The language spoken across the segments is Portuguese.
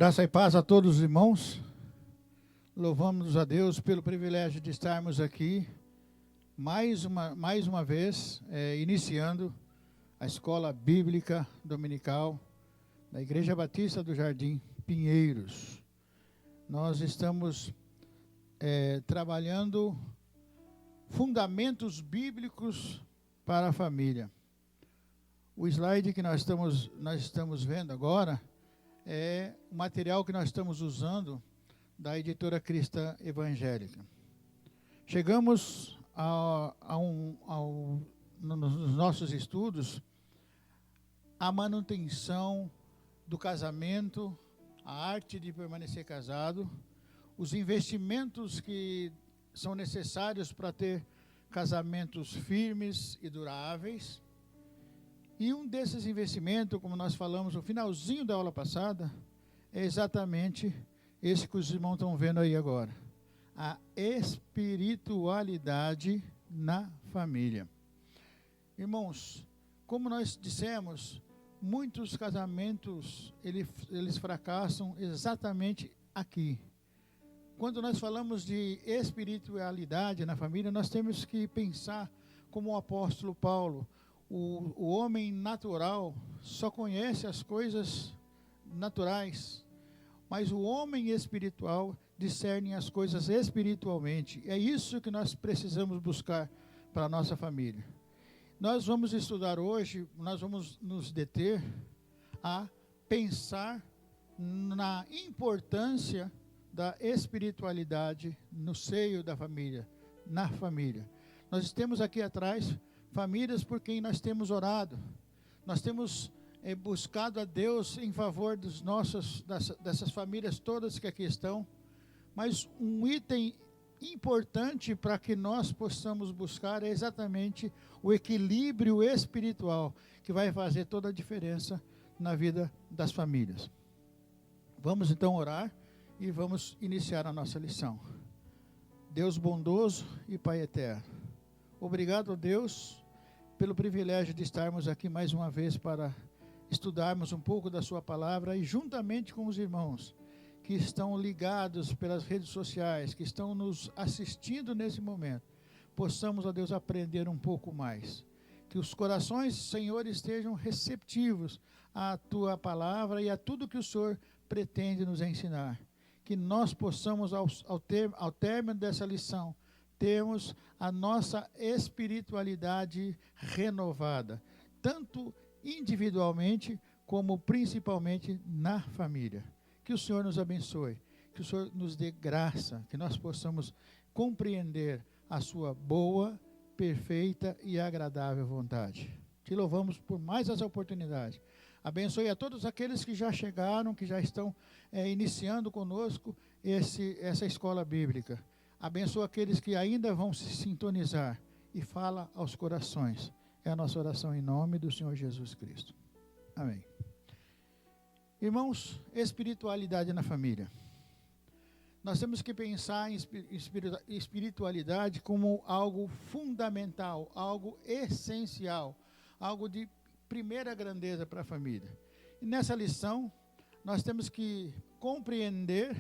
Graça e paz a todos os irmãos. Louvamos a Deus pelo privilégio de estarmos aqui mais uma vez, iniciando a Escola Bíblica Dominical da Igreja Batista do Jardim Pinheiros. Nós estamos trabalhando fundamentos bíblicos para a família. O slide que nós estamos vendo agora é o material que nós estamos usando da editora Cristã Evangélica. Chegamos nos nossos estudos à manutenção do casamento, a arte de permanecer casado, os investimentos que são necessários para ter casamentos firmes e duráveis. E um desses investimentos, como nós falamos no finalzinho da aula passada, é exatamente esse que os irmãos estão vendo aí agora. A espiritualidade na família. Irmãos, como nós dissemos, muitos casamentos, eles fracassam exatamente aqui. Quando nós falamos de espiritualidade na família, nós temos que pensar como o apóstolo Paulo. O homem natural só conhece as coisas naturais, mas o homem espiritual discerne as coisas espiritualmente. É isso que nós precisamos buscar para a nossa família. Nós vamos estudar hoje, nós vamos nos deter a pensar na importância da espiritualidade no seio da família, na família. Nós temos aqui atrás famílias por quem nós temos orado. Nós temos buscado a Deus em favor dessas famílias todas que aqui estão. Mas um item importante para que nós possamos buscar é exatamente o equilíbrio espiritual, que vai fazer toda a diferença na vida das famílias. Vamos então orar e vamos iniciar a nossa lição. Deus bondoso e Pai eterno, obrigado, Deus, pelo privilégio de estarmos aqui mais uma vez para estudarmos um pouco da sua palavra e juntamente com os irmãos que estão ligados pelas redes sociais, que estão nos assistindo nesse momento, possamos, ó Deus, aprender um pouco mais. Que os corações, Senhor, estejam receptivos à tua palavra e a tudo que o Senhor pretende nos ensinar. Que nós possamos, ao término dessa lição, termos a nossa espiritualidade renovada, tanto individualmente como principalmente na família. Que o Senhor nos abençoe, que o Senhor nos dê graça, que nós possamos compreender a sua boa, perfeita e agradável vontade. Te louvamos por mais essa oportunidade. Abençoe a todos aqueles que já chegaram, que já estão iniciando conosco essa escola bíblica. Abençoa aqueles que ainda vão se sintonizar e fala aos corações. É a nossa oração em nome do Senhor Jesus Cristo. Amém. Irmãos, espiritualidade na família. Nós temos que pensar em espiritualidade como algo fundamental, algo essencial, algo de primeira grandeza para a família. E nessa lição, nós temos que compreender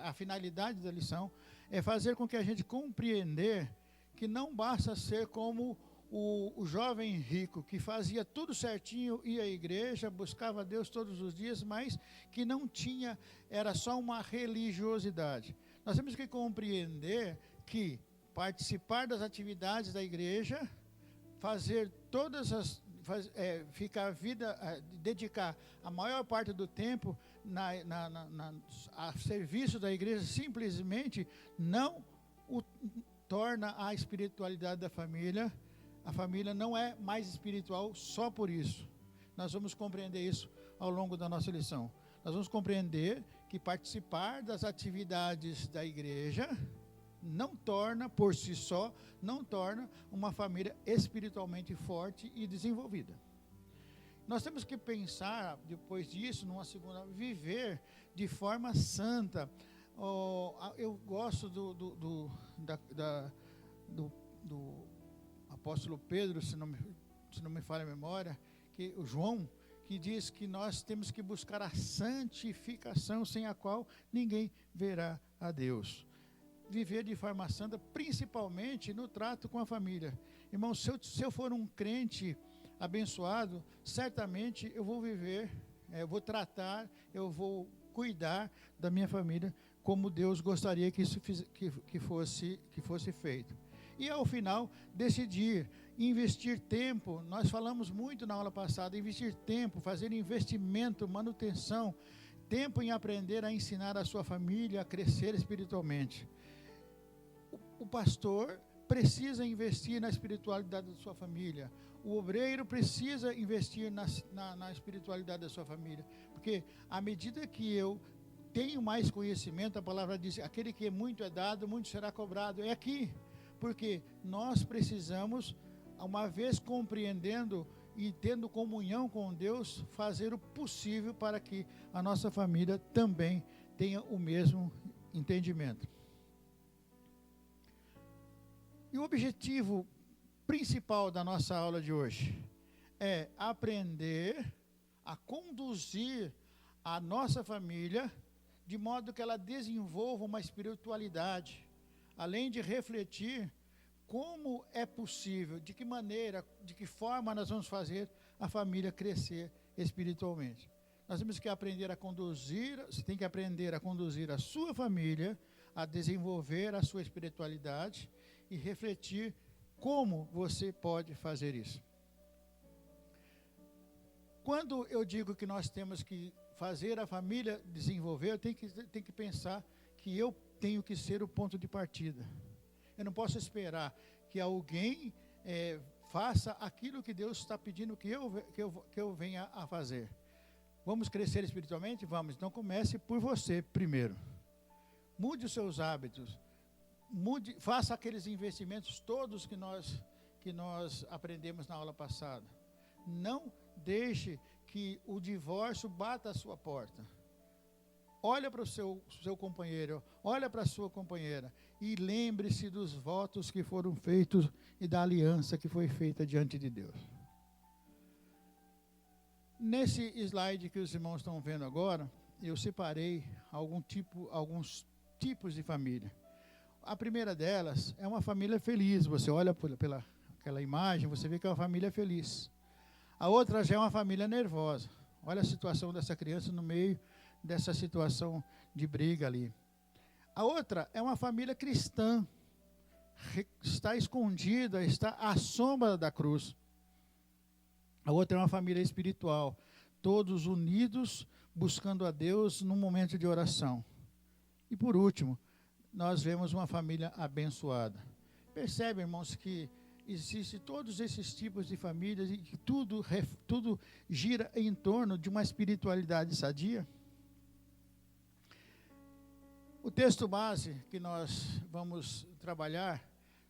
a finalidade da lição, é fazer com que a gente compreender que não basta ser como o jovem rico, que fazia tudo certinho, ia à igreja, buscava Deus todos os dias, mas que não tinha, era só uma religiosidade. Nós temos que compreender que participar das atividades da igreja, fazer todas as, dedicar a maior parte do tempo a serviço da igreja, simplesmente não torna a espiritualidade da família. A família não é mais espiritual só por isso. Nós vamos compreender isso ao longo da nossa lição. Nós vamos compreender que participar das atividades da igreja não torna, por si só, não torna uma família espiritualmente forte e desenvolvida. Nós temos que pensar, depois disso, numa segunda, viver de forma santa. Eu gosto do apóstolo Pedro, se não me falha a memória, que o João, que diz que nós temos que buscar a santificação, sem a qual ninguém verá a Deus. Viver de forma santa, principalmente no trato com a família. Irmão, se eu for um crente abençoado, certamente eu vou viver, eu vou tratar, eu vou cuidar da minha família como Deus gostaria que isso que fosse feito. E ao final, decidir, investir tempo. Nós falamos muito na aula passada, investir tempo, fazer investimento, manutenção, tempo em aprender a ensinar a sua família a crescer espiritualmente. O pastor precisa investir na espiritualidade da sua família. O obreiro precisa investir na espiritualidade da sua família. Porque à medida que eu tenho mais conhecimento, a palavra diz, aquele que muito é dado, muito será cobrado. É aqui. Porque nós precisamos, uma vez compreendendo e tendo comunhão com Deus, fazer o possível para que a nossa família também tenha o mesmo entendimento. E o objetivo principal da nossa aula de hoje é aprender a conduzir a nossa família de modo que ela desenvolva uma espiritualidade, além de refletir como é possível, de que maneira, de que forma nós vamos fazer a família crescer espiritualmente. Nós temos que aprender a conduzir, você tem que aprender a conduzir a sua família, a desenvolver a sua espiritualidade e refletir como você pode fazer isso. Quando eu digo que nós temos que fazer a família desenvolver, eu tenho que pensar que eu tenho que ser o ponto de partida. Eu não posso esperar que alguém faça aquilo que Deus está pedindo que eu venha a fazer. Vamos crescer espiritualmente? Vamos. Então comece por você primeiro. Mude os seus hábitos. Faça aqueles investimentos todos que nós aprendemos na aula passada. Não deixe que o divórcio bata a sua porta. Olha para o seu companheiro, olha para a sua companheira e lembre-se dos votos que foram feitos e da aliança que foi feita diante de Deus. Nesse slide que os irmãos estão vendo agora, eu separei alguns tipos de família. A primeira delas é uma família feliz. Você olha pela aquela imagem, você vê que é uma família feliz. A outra já é uma família nervosa. Olha a situação dessa criança no meio dessa situação de briga ali. A outra é uma família cristã. Está escondida, está à sombra da cruz. A outra é uma família espiritual. Todos unidos, buscando a Deus num momento de oração. E por último, nós vemos uma família abençoada. Percebe, irmãos, que existem todos esses tipos de famílias e que tudo gira em torno de uma espiritualidade sadia? O texto base que nós vamos trabalhar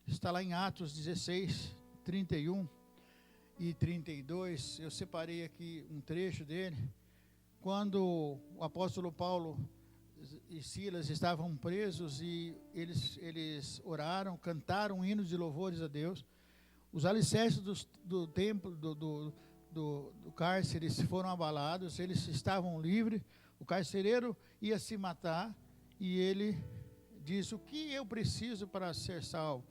está lá em Atos 16, 31 e 32. Eu separei aqui um trecho dele. Quando o apóstolo Paulo e Silas estavam presos e eles oraram, cantaram hinos de louvores a Deus. Os alicerces do templo, do cárcere foram abalados, eles estavam livres, o carcereiro ia se matar e ele diz, o que eu preciso para ser salvo?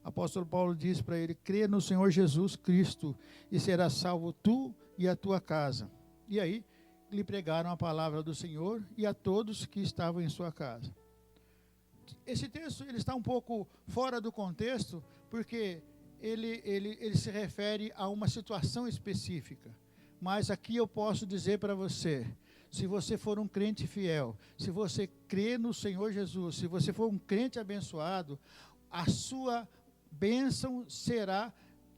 O apóstolo Paulo diz para ele, crê no Senhor Jesus Cristo e serás salvo tu e a tua casa. E aí, lhe pregaram a palavra do Senhor e a todos que estavam em sua casa. Esse texto ele está um pouco fora do contexto, porque ele se refere a uma situação específica. Mas aqui eu posso dizer para você, se você for um crente fiel, se você crê no Senhor Jesus, se você for um crente abençoado, a sua bênção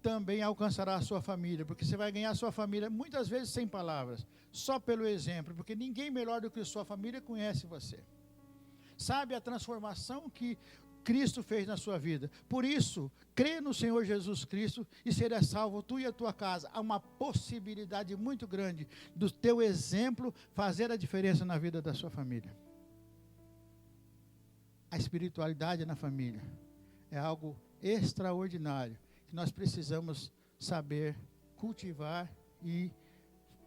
também alcançará a sua família, porque você vai ganhar a sua família muitas vezes sem palavras, só pelo exemplo, porque ninguém melhor do que a sua família conhece você. Sabe a transformação que Cristo fez na sua vida. Por isso, crê no Senhor Jesus Cristo e será salvo tu e a tua casa. Há uma possibilidade muito grande do teu exemplo fazer a diferença na vida da sua família. A espiritualidade na família é algo extraordinário que nós precisamos saber cultivar e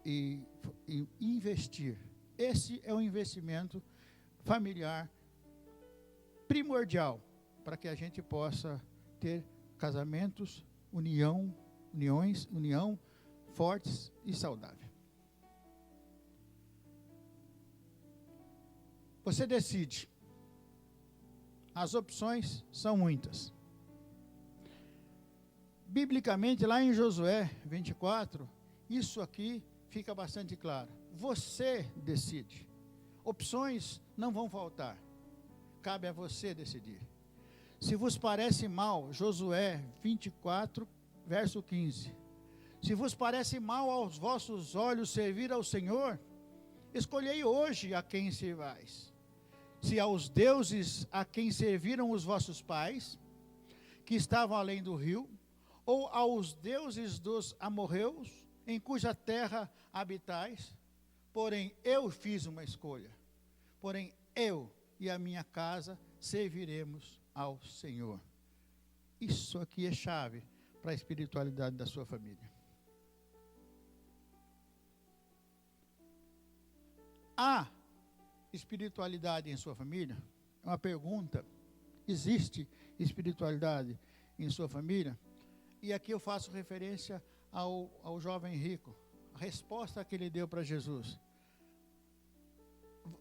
e investir. Esse é um investimento familiar primordial para que a gente possa ter casamentos, união fortes e saudáveis. Você decide. As opções são muitas. Biblicamente, lá em Josué 24, isso aqui fica bastante claro. Você decide. Opções não vão faltar. Cabe a você decidir. Se vos parece mal, Josué 24, verso 15. Se vos parece mal aos vossos olhos servir ao Senhor, escolhei hoje a quem servais. Se aos deuses a quem serviram os vossos pais, que estavam além do rio, ou aos deuses dos amorreus, em cuja terra habitais. Porém, eu fiz uma escolha. Porém, eu e a minha casa serviremos ao Senhor. Isso aqui é chave para a espiritualidade da sua família. Há espiritualidade em sua família? É uma pergunta. Existe espiritualidade em sua família? E aqui eu faço referência ao jovem rico. A resposta que ele deu para Jesus.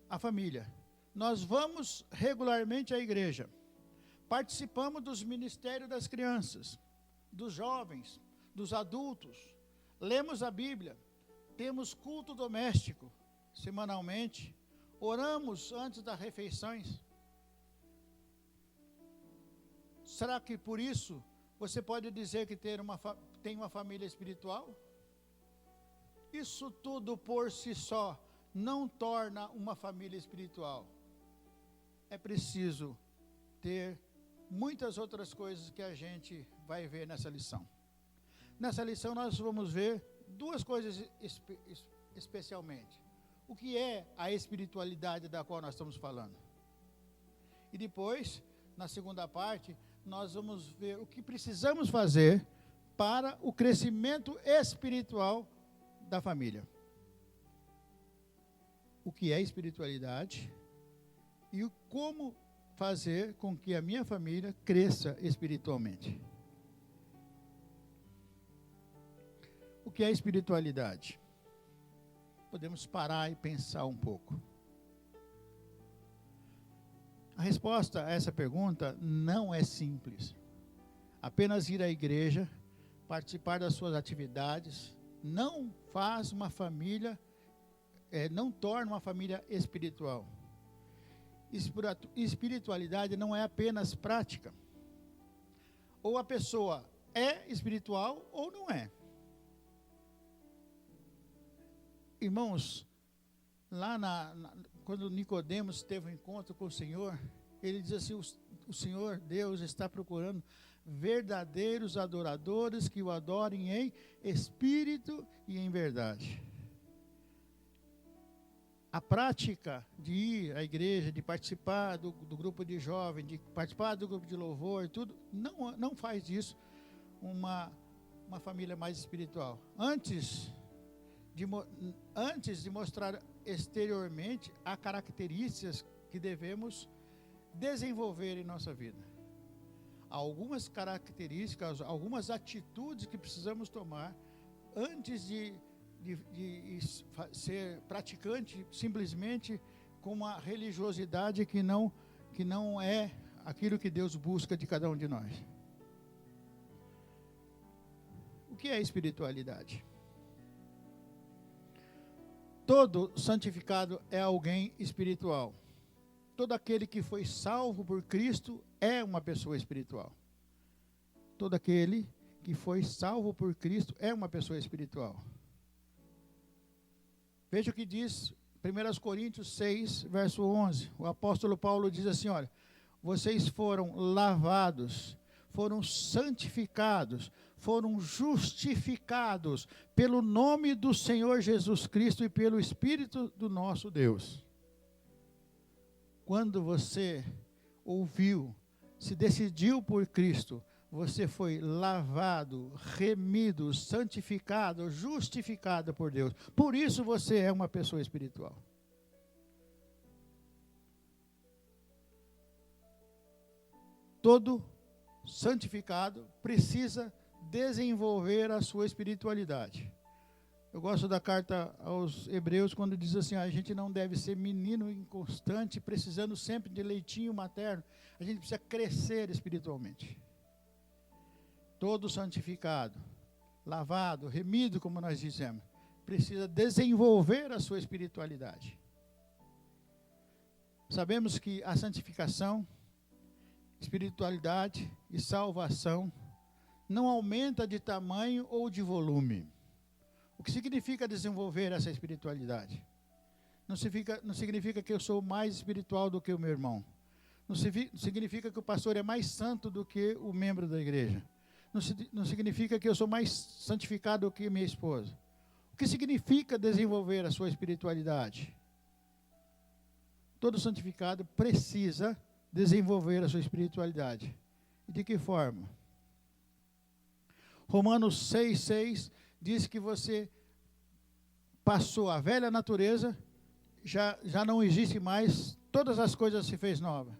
A família. Nós vamos regularmente à igreja. Participamos dos ministérios das crianças, dos jovens, dos adultos. Lemos a Bíblia. Temos culto doméstico semanalmente. Oramos antes das refeições. Será que por isso você pode dizer que tem uma família espiritual? Isso tudo por si só não torna uma família espiritual. É preciso ter muitas outras coisas que a gente vai ver nessa lição. Nessa lição nós vamos ver duas coisas especialmente. O que é a espiritualidade da qual nós estamos falando? E depois, na segunda parte, nós vamos ver o que precisamos fazer para o crescimento espiritual da família. O que é espiritualidade e como fazer com que a minha família cresça espiritualmente. O que é espiritualidade? Podemos parar e pensar um pouco. A resposta a essa pergunta não é simples. Apenas ir à igreja, participar das suas atividades, não faz uma família, não torna uma família espiritual. Espiritualidade não é apenas prática. Ou a pessoa é espiritual ou não é. Irmãos, lá quando Nicodemos teve um encontro com o Senhor, ele diz assim, o Senhor Deus está procurando verdadeiros adoradores que o adorem em espírito e em verdade. A prática de ir à igreja, de participar do grupo de jovens, de participar do grupo de louvor, tudo, não faz disso uma família mais espiritual. Antes de mostrar exteriormente, há características que devemos desenvolver em nossa vida. Há algumas características, algumas atitudes que precisamos tomar antes de ser praticante simplesmente com uma religiosidade que não é aquilo que Deus busca de cada um de nós. O que é espiritualidade? Todo santificado é alguém espiritual. Todo aquele que foi salvo por Cristo é uma pessoa espiritual. Todo aquele que foi salvo por Cristo é uma pessoa espiritual. Veja o que diz 1 Coríntios 6, verso 11. O apóstolo Paulo diz assim, olha, vocês foram lavados, foram santificados, foram justificados pelo nome do Senhor Jesus Cristo e pelo Espírito do nosso Deus. Quando você ouviu, se decidiu por Cristo, você foi lavado, remido, santificado, justificado por Deus. Por isso você é uma pessoa espiritual. Todo santificado precisa desenvolver a sua espiritualidade. Eu gosto da carta aos Hebreus, quando diz assim, a gente não deve ser menino inconstante, precisando sempre de leitinho materno. A gente precisa crescer espiritualmente. Todo santificado, lavado, remido, como nós dizemos, precisa desenvolver a sua espiritualidade. Sabemos que a santificação, espiritualidade e salvação não aumenta de tamanho ou de volume. O que significa desenvolver essa espiritualidade? Não significa que eu sou mais espiritual do que o meu irmão. Não significa que o pastor é mais santo do que o membro da igreja. Não significa que eu sou mais santificado do que minha esposa. O que significa desenvolver a sua espiritualidade? Todo santificado precisa desenvolver a sua espiritualidade. E de que forma? Romanos 6,6 diz que você passou a velha natureza, já não existe mais, todas as coisas se fez nova.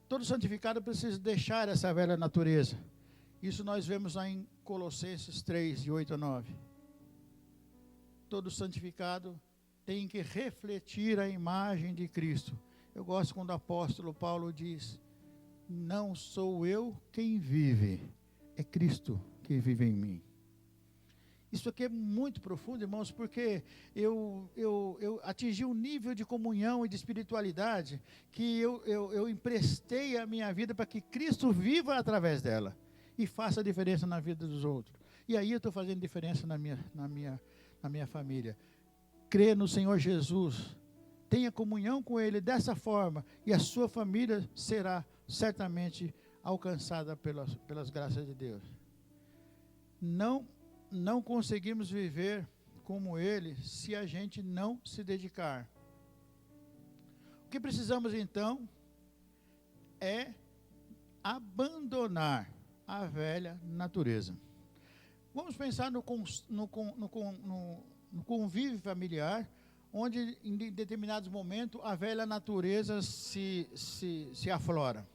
Todo santificado precisa deixar essa velha natureza. Isso nós vemos lá em Colossenses 3, de 8 a 9. Todo santificado tem que refletir a imagem de Cristo. Eu gosto quando o apóstolo Paulo diz, não sou eu quem vive, é Cristo que vive em mim. Isso aqui é muito profundo, irmãos, porque eu atingi um nível de comunhão e de espiritualidade que eu emprestei a minha vida para que Cristo viva através dela e faça diferença na vida dos outros. E aí eu estou fazendo diferença na minha família. Crê no Senhor Jesus, tenha comunhão com Ele dessa forma e a sua família será certamente alcançada pelas graças de Deus. Não conseguimos viver como Ele se a gente não se dedicar. O que precisamos então é abandonar a velha natureza. Vamos pensar no convívio familiar, onde em determinados momentos a velha natureza se aflora.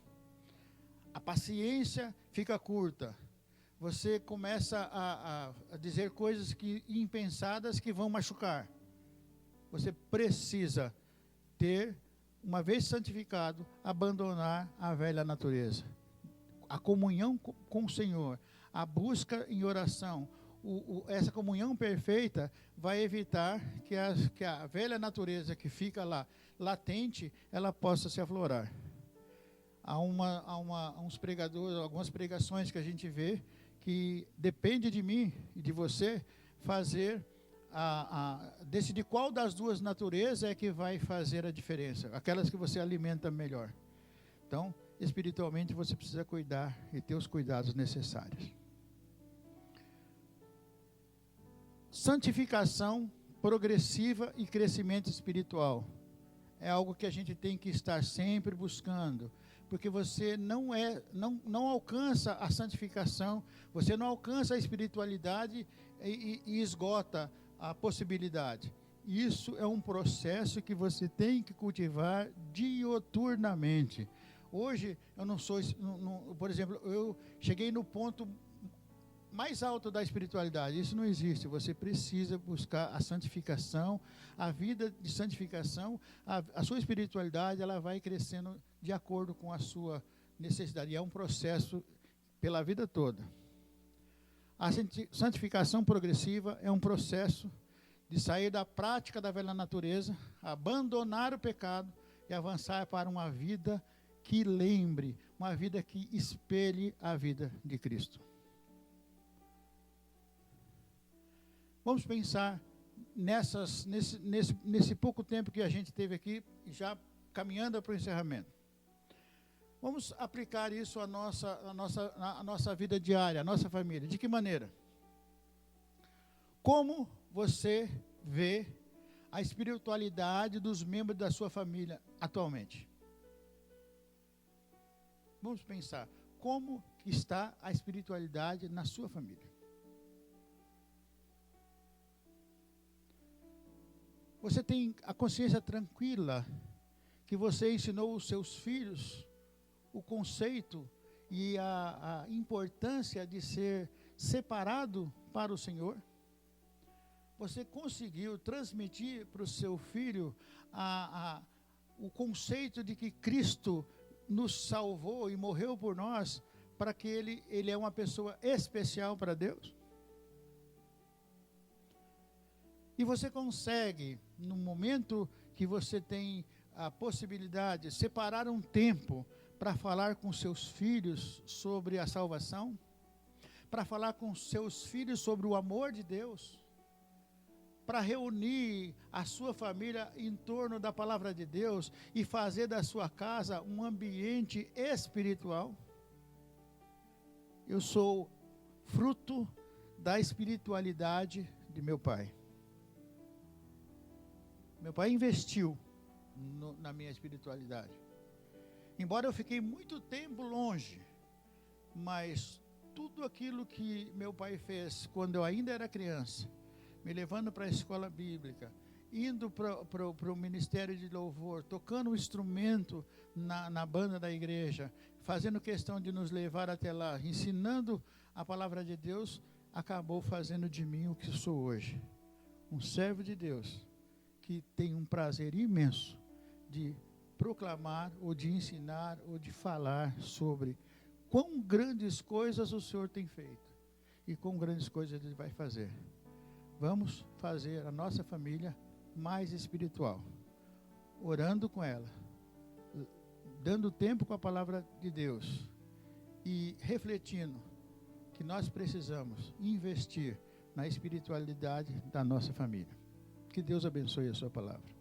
A paciência fica curta. Você começa a dizer coisas impensadas que vão machucar. Você precisa ter, uma vez santificado, abandonar a velha natureza. A comunhão com o Senhor, a busca em oração, essa comunhão perfeita vai evitar que a velha natureza que fica lá, latente, ela possa se aflorar. Há uns pregadores, algumas pregações que a gente vê, que depende de mim e de você fazer, decidir qual das duas naturezas é que vai fazer a diferença, aquelas que você alimenta melhor. Então, espiritualmente você precisa cuidar e ter os cuidados necessários. Santificação progressiva e crescimento espiritual é algo que a gente tem que estar sempre buscando, porque você não alcança a santificação, você não alcança a espiritualidade e esgota a possibilidade. Isso é um processo que você tem que cultivar dioturnamente. Hoje, eu não sou, por exemplo, eu cheguei no ponto mais alto da espiritualidade. Isso não existe. Você precisa buscar a santificação, a vida de santificação, a sua espiritualidade, ela vai crescendo de acordo com a sua necessidade. E é um processo pela vida toda. A santificação progressiva é um processo de sair da prática da velha natureza, abandonar o pecado e avançar para uma vida que lembre, uma vida que espelhe a vida de Cristo. Vamos pensar nesse pouco tempo que a gente teve aqui, já caminhando para o encerramento. Vamos aplicar isso à nossa vida diária, à nossa família. De que maneira? Como você vê a espiritualidade dos membros da sua família atualmente? Vamos pensar, como que está a espiritualidade na sua família. Você tem a consciência tranquila que você ensinou os seus filhos o conceito e a importância de ser separado para o Senhor? Você conseguiu transmitir para o seu filho o conceito de que Cristo nos salvou e morreu por nós, para que ele é uma pessoa especial para Deus? E você consegue, no momento que você tem a possibilidade, separar um tempo para falar com seus filhos sobre a salvação, para falar com seus filhos sobre o amor de Deus, para reunir a sua família em torno da palavra de Deus e fazer da sua casa um ambiente espiritual? Eu sou fruto da espiritualidade de meu pai. Meu pai investiu na minha espiritualidade. Embora eu fiquei muito tempo longe, mas tudo aquilo que meu pai fez quando eu ainda era criança, me levando para a escola bíblica, indo para o ministério de louvor, tocando o instrumento na banda da igreja, fazendo questão de nos levar até lá, ensinando a palavra de Deus, acabou fazendo de mim o que sou hoje. Um servo de Deus, que tem um prazer imenso de proclamar, ou de ensinar, ou de falar sobre quão grandes coisas o Senhor tem feito e quão grandes coisas Ele vai fazer. Vamos fazer a nossa família mais espiritual, orando com ela, dando tempo com a palavra de Deus e refletindo que nós precisamos investir na espiritualidade da nossa família. Que Deus abençoe a sua palavra.